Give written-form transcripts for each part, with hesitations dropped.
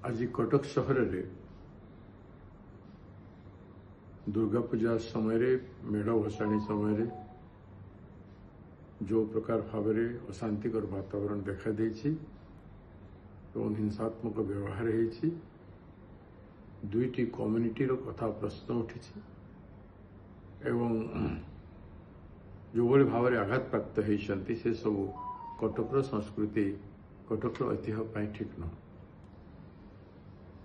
आज कटक सहर रे दुर्गा पूजा समय मेढ़ भसाणी समय जो प्रकार भाव अशांतिकर वातावरण देखा देछि एवं हिंसात्मक व्यवहार होती दुईटी कम्युनिटी कथा प्रश्न उठी एवं जो भाव में आघात प्राप्त होती से सब कटकर संस्कृति कटकर ऐतिह्य ठीक न।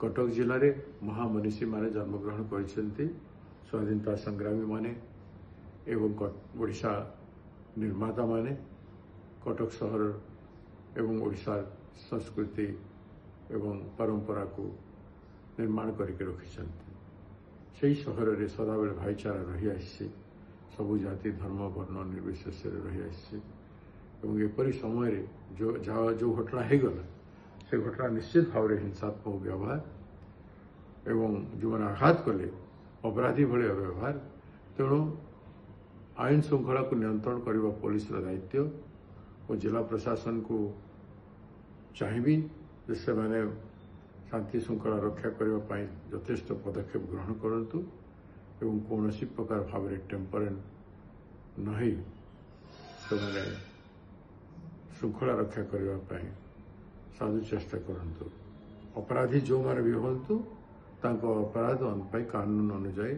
कटक जिले में महामनीषी माने जन्मग्रहण कर स्वाधीनता संग्रामी माने एवं ओडिशा निर्माता माने कटक सहर एवं ओडिशा संस्कृति एवं परंपरा को निर्माण करके रखिछन्ति। से सहर में सदाबेले भाईचारा रही आसी सबु जाति धर्म वर्ण निर्विशेष रही आसी एवं एपरी समय जो घटना होगला से घटना निश्चित भाव में हिंसात्मक व्यवहार एवं जो मैंने आघात कले अपराधी भाया व्यवहार तेणु आईन श्रृंखला को नियंत्रण करने पुलिस दायित्व और जिला प्रशासन को चाहिए से मैंने शांति श्रृंखला रक्षा करने यथेष्ट पदक्षेप ग्रहण करंतु एवं कौन प्रकार भाव में टेम्परेट नहीं से श्रृंखला रक्षा करने साधु चेष्टा करंतु। अपराधी जो माने भी हंतु अपराध कानून अनुजाई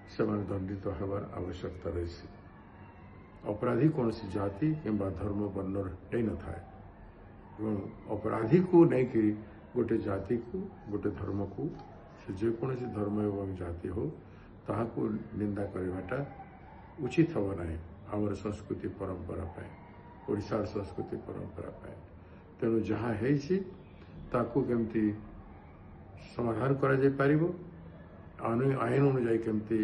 से दंडित होबार आवश्यकता रही। अपराधी कौन सी जाति किंबा धर्म वर्ण नहीं न था अपराधी को नहीं कि गोटे जाति को गोटे धर्म को से जेकोसी धर्म एवं जाति हो ताहाको निंदा करवाटा उचित हम ना आमर संस्कृति परंपरा ओडिशार संस्कृति परंपरा तेणु जहाँ केमती समाधान करा जाय पारिबो आईन अनुजाई केमती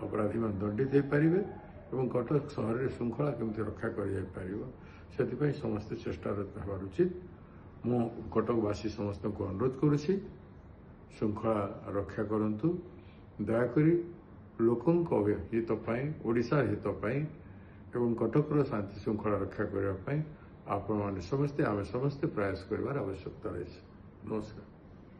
अपराधी मान दंडित हो पारिबे एवं कटक सहर में श्रृंखला केमती रक्षा कर जाय पारिबो से समस्ते चेष्टारत होबार उचित। मु कटकवासी समस्त को अनुरोध करुछि श्रृंखला रक्षा करंतु दयाकरी लोकंक हित पाई ओडिशा हित पाई एवं कटकर शांति श्रृंखला रक्षा करने आपण मैंने समस्ते आम समस्ते प्रयास कर आवश्यकता रही। नमस्कार।